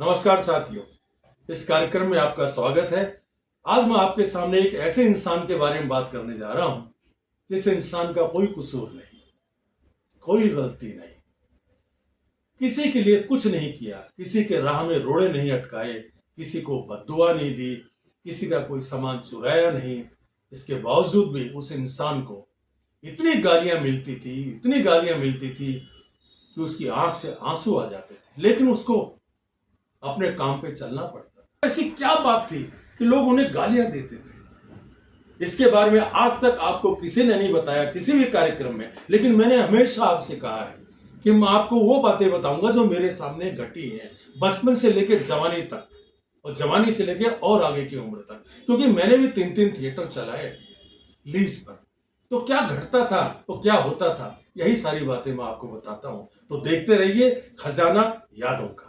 नमस्कार साथियों, इस कार्यक्रम में आपका स्वागत है। आज मैं आपके सामने एक ऐसे इंसान के बारे में बात करने जा रहा हूं जिस इंसान का कोई कसूर नहीं, कोई गलती नहीं, किसी के लिए कुछ नहीं किया, किसी के राह में रोड़े नहीं अटकाए, किसी को बद्दुआ नहीं दी, किसी का कोई सामान चुराया नहीं। इसके बावजूद भी उस इंसान को इतनी गालियां मिलती थी, इतनी गालियां मिलती थी कि उसकी आंख से आंसू आ जाते थे, लेकिन उसको अपने काम पे चलना पड़ता था। ऐसी क्या बात थी कि लोग उन्हें गालियां देते थे? इसके बारे में आज तक आपको किसी ने नहीं बताया, किसी भी कार्यक्रम में। लेकिन मैंने हमेशा आपसे कहा है कि मैं आपको वो बातें बताऊंगा जो मेरे सामने घटी हैं, बचपन से लेकर जवानी तक और जवानी से लेकर और आगे की उम्र तक, क्योंकि मैंने भी 3-3 थिएटर चलाए लीज पर। तो क्या घटता था, तो क्या होता था, यही सारी बातें मैं आपको बताता हूं। तो देखते रहिए खजाना यादों का।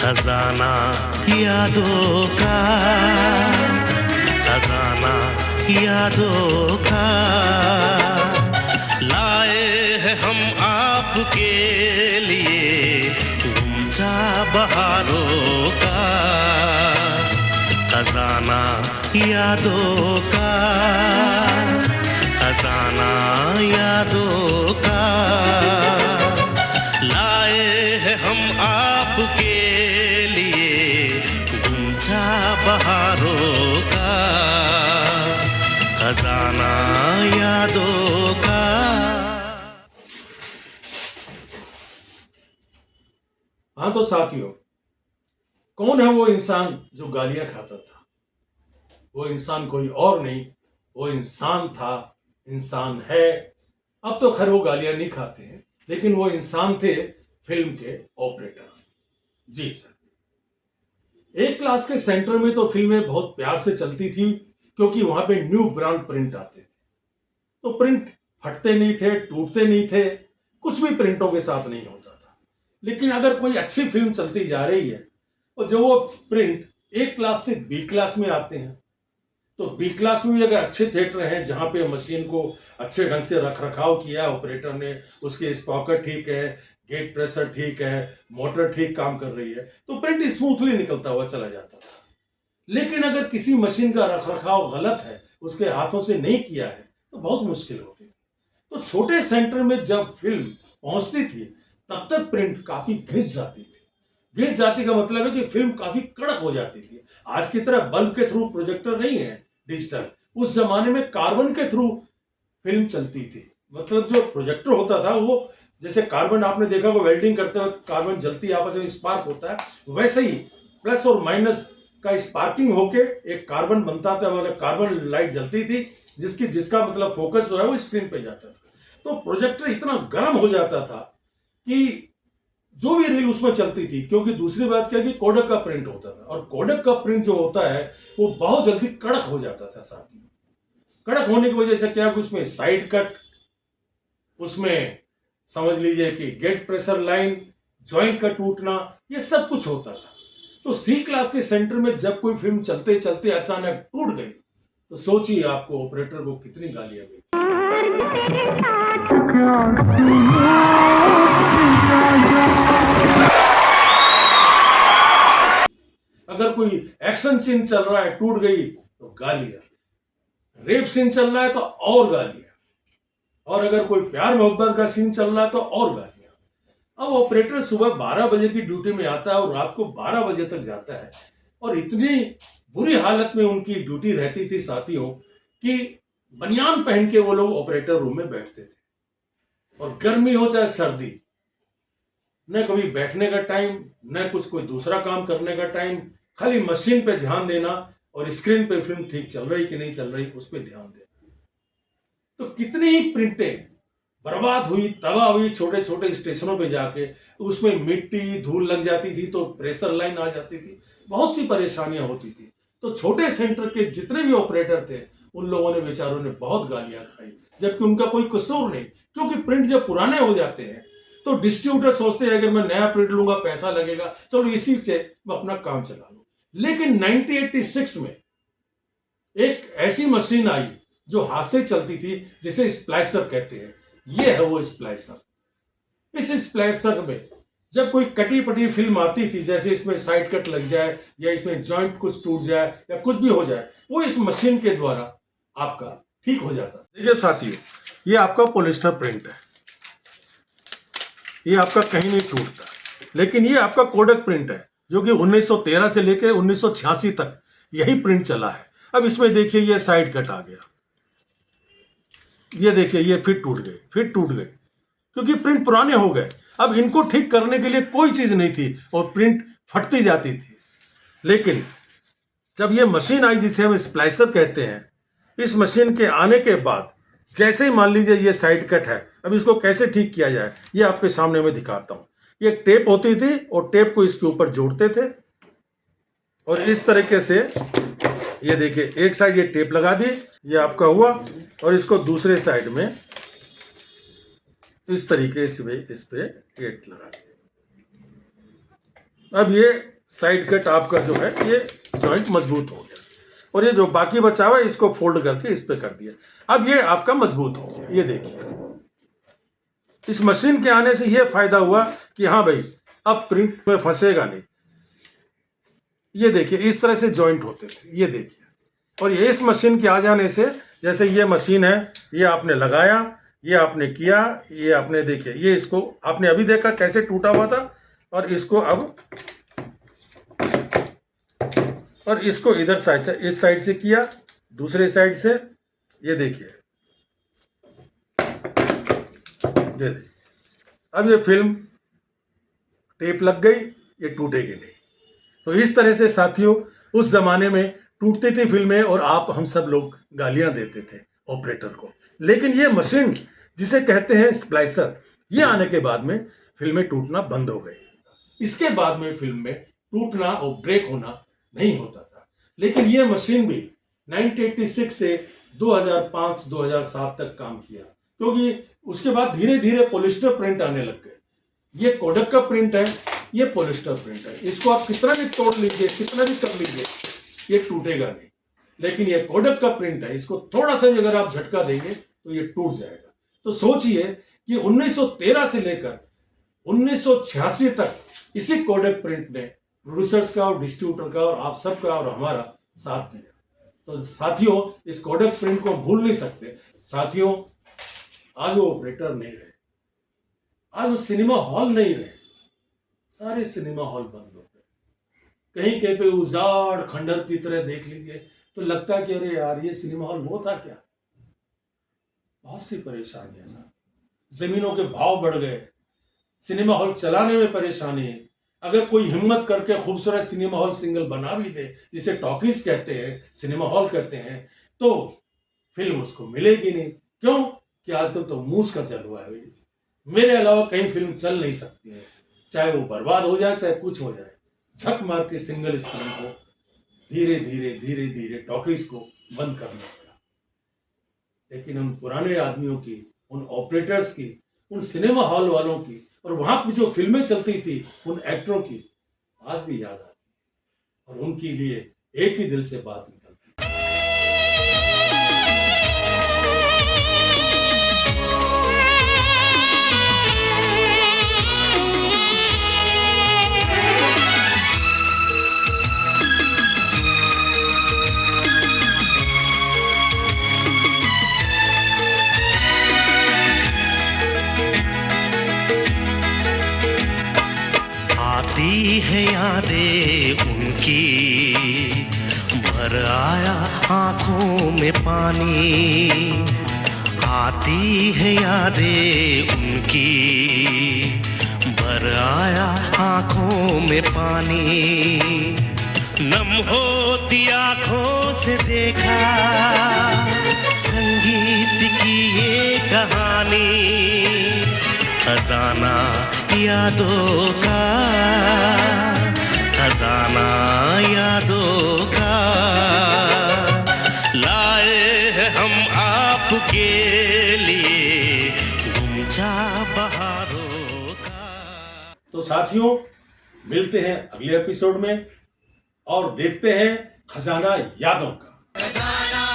खजाना यादों का, खजाना यादों का लाए हैं हम आपके लिए गुमचा बहारों का। खजाना यादों का, खजाना यादों का लाए हैं हम आपके बहारों का। खजाना यादों का। हाँ तो साथियों, कौन है वो इंसान जो गालियां खाता था? वो इंसान कोई और नहीं, वो इंसान था, इंसान है। अब तो खैर वो गालियां नहीं खाते हैं, लेकिन वो इंसान थे फिल्म के ऑपरेटर। जी सर, एक क्लास के सेंटर में तो फिल्में बहुत प्यार से चलती थी, क्योंकि वहां पे न्यू ब्रांड प्रिंट आते थे। तो प्रिंट फटते नहीं थे, टूटते नहीं थे, कुछ भी प्रिंटों के साथ नहीं होता था। लेकिन अगर कोई अच्छी फिल्म चलती जा रही है और जो वो प्रिंट एक क्लास से बी क्लास में आते हैं, तो बी क्लास में भी अगर अच्छे थिएटर हैं जहां पे मशीन को अच्छे ढंग से रख रखाव किया ऑपरेटर ने, उसके स्पॉकर ठीक है, गेट प्रेशर ठीक है, मोटर ठीक काम कर रही है, तो प्रिंट स्मूथली निकलता हुआ चला जाता था। लेकिन अगर किसी मशीन का रख रखाव गलत है, उसके हाथों से नहीं किया है, तो बहुत मुश्किल होती थी। तो छोटे सेंटर में जब फिल्म पहुंचती थी तब तक प्रिंट काफी घिस जाती थी। घिस जाती का मतलब है कि फिल्म काफी कड़क हो जाती थी। आज की तरह बल्ब के थ्रू प्रोजेक्टर नहीं है डिजिटल, उस जमाने में कार्बन के थ्रू फिल्म चलती थी। मतलब जो प्रोजेक्टर होता था वो जैसे कार्बन, आपने देखा वो वेल्डिंग करते वक्त कार्बन जलती आपस में स्पार्क होता है, वैसे ही प्लस और माइनस का स्पार्किंग होके एक कार्बन बनता था, मतलब कार्बन लाइट जलती थी जिसका मतलब फोकस जो है वो स्क्रीन पे जाता था। तो प्रोजेक्टर इतना गर्म हो जाता था कि जो भी रील उसमें चलती थी, क्योंकि दूसरी बात क्या कि कोडक का प्रिंट होता था, और कोडक का प्रिंट जो होता है वो बहुत जल्दी कड़क हो जाता था। साथ ही कड़क होने की वजह से क्या कि उसमें साइड कट, उसमें समझ लीजिए कि गेट प्रेशर लाइन, जॉइंट का टूटना, ये सब कुछ होता था। तो सी क्लास के सेंटर में जब कोई फिल्म चलते चलते अचानक टूट गई, तो सोचिए आपको ऑपरेटर को कितनी गालियां मिली। अगर कोई एक्शन सीन चल रहा है, टूट गई तो गालियां, रेप सीन चल रहा है तो और गालियां, और अगर कोई प्यार मोहब्बत का सीन चल रहा है तो और गालियां। अब ऑपरेटर सुबह 12 बजे की ड्यूटी में आता है और रात को 12 बजे तक जाता है, और इतनी बुरी हालत में उनकी ड्यूटी रहती थी साथियों कि बनियान पहन के वो लोग ऑपरेटर रूम में बैठते थे, और गर्मी हो चाहे सर्दी, न कभी बैठने का टाइम, न कुछ कोई दूसरा काम करने का टाइम, खाली मशीन पे ध्यान देना और स्क्रीन पे फिल्म ठीक चल रही कि नहीं चल रही उस पर ध्यान देना। तो कितनी ही प्रिंटें बर्बाद हुई, तबाह हुई छोटे छोटे स्टेशनों पे जाके। उसमें मिट्टी धूल लग जाती थी तो प्रेशर लाइन आ जाती थी, बहुत सी परेशानियां होती थी। तो छोटे सेंटर के जितने भी ऑपरेटर थे उन लोगों ने, बेचारों ने बहुत गालियां खाई, जबकि उनका कोई कसूर नहीं, क्योंकि प्रिंट जब पुराने हो जाते हैं तो डिस्ट्रीब्यूटर सोचते हैं अगर मैं नया प्रिंट लूंगा पैसा लगेगा, चलो इसी से मैं अपना काम चला लूं। लेकिन 1986 में एक ऐसी मशीन आई जो हाथ से चलती थी, जिसे स्प्लाइसर कहते हैं। ये है वो स्प्लाइसर। इस स्प्लाइसर में जब कोई कटी पटी फिल्म आती थी, जैसे इसमें साइड कट लग जाए या इसमें जॉइंट कुछ टूट जाए या कुछ भी हो जाए, वो इस मशीन के द्वारा आपका ठीक हो जाता। देखिए साथियों, ये आपका पॉलिस्टर प्रिंट है, ये आपका कहीं नहीं टूटता। लेकिन ये आपका कोडक प्रिंट है जो कि 1913 से लेकर 1986 तक यही प्रिंट चला है। अब इसमें देखिए ये साइड कट आ गया, ये देखिए ये फिर टूट गए क्योंकि प्रिंट पुराने हो गए। अब इनको ठीक करने के लिए कोई चीज नहीं थी और प्रिंट फटती जाती थी। लेकिन जब ये मशीन आई जिसे हम स्प्लाइसर कहते हैं, इस मशीन के आने के बाद जैसे ही मान लीजिए ये साइड कट है, अब इसको कैसे ठीक किया जाए ये आपके सामने मैं दिखाता हूं। ये टेप होती थी और टेप को इसके ऊपर जोड़ते थे और इस तरीके से ये देखिए एक साइड ये टेप लगा दी, ये आपका हुआ, और इसको दूसरे साइड में इस तरीके से इस पे टेप लगा दी। अब ये साइड कट आपका जो है ये जॉइंट मजबूत हो गया और ये जो बाकी बचा हुआ है इसको फोल्ड करके इस पे कर दिया। अब ये आपका मजबूत हो गया। ये देखिए इस मशीन के आने से ये फायदा हुआ कि हाँ भाई अब प्रिंट में फंसेगा नहीं। ये देखिए इस तरह से जॉइंट होते थे, ये देखिए। और ये इस मशीन के आ जाने से, जैसे ये मशीन है, ये आपने लगाया, ये आपने किया, ये आपने देखिए, ये इसको आपने अभी देखा कैसे टूटा हुआ था, और इसको अब और इसको इधर साइड से, इस साइड से किया, दूसरे साइड से, ये देखिए दे दे। अब ये फिल्म टेप लग गई, ये टूटेगी नहीं। तो इस तरह से साथियों उस जमाने में टूटती थी फिल्में और आप हम सब लोग गालियां देते थे ऑपरेटर को। लेकिन ये मशीन जिसे कहते हैं स्प्लाइसर, ये आने के बाद में फिल्में टूटना बंद हो गई। इसके बाद में फिल्म में टूटना और ब्रेक होना नहीं होता था। लेकिन ये मशीन भी 1986 से 2005-2007 तक काम किया, क्योंकि उसके बाद धीरे धीरे पॉलिस्टर प्रिंट आने लग गए। ये कोडक का प्रिंट है, ये पॉलिस्टर प्रिंट है। इसको आप कितना भी तोड़ लीजिए, कितना भी कर लीजिए, ये टूटेगा नहीं। लेकिन ये कोडक का प्रिंट है, इसको थोड़ा सा भी अगर आप झटका देंगे तो ये टूट जाएगा। तो सोचिए कि 1913 से लेकर 1986 तक इसी कोडक प्रिंट ने प्रोड्यूसर्स का और डिस्ट्रीब्यूटर का और आप सबका और हमारा साथ दिया। तो साथियों इस कोडक प्रिंट को भूल नहीं सकते। साथियों आज वो ऑपरेटर नहीं रहे, आज वो सिनेमा हॉल नहीं रहे, सारे सिनेमा हॉल बंद हो गए। कहीं कहीं पे उजाड़ खंडर की तरह देख लीजिए तो लगता है कि अरे यार ये सिनेमा हॉल वो था क्या। बहुत सी परेशानियां साथ, जमीनों के भाव बढ़ गए, सिनेमा हॉल चलाने में परेशानी है। अगर कोई हिम्मत करके खूबसूरत सिनेमा हॉल सिंगल बना भी दे, जिसे टॉकीज कहते हैं, सिनेमा हॉल कहते हैं, तो फिल्म उसको मिलेगी नहीं। क्यों कि आजकल तो मूस का चल हुआ है। मेरे अलावा कहीं फिल्म चल नहीं सकती है, चाहे वो बर्बाद हो जाए चाहे कुछ हो जाए। झक मार के सिंगल स्क्रीन को धीरे धीरे टॉकीज को बंद करना पड़ा। लेकिन उन पुराने आदमियों की, उन ऑपरेटर्स की, उन सिनेमा हॉल वालों की और वहां पर जो फिल्में चलती थी उन एक्टरों की आज भी याद आती है और उनके लिए एक ही दिल से बात निकलती है। आती है यादें उनकी, भर आया आंखों में पानी। आती है यादें उनकी, भर आया आंखों में पानी। नम होती आंखों से देखा संगीत की ये कहानी। खजाना यादों का, खजाना यादों का, लाए हैं हम आपके लिए गुंजा बहारों तो साथियों, मिलते हैं अगले एपिसोड में और देखते हैं खजाना यादों का।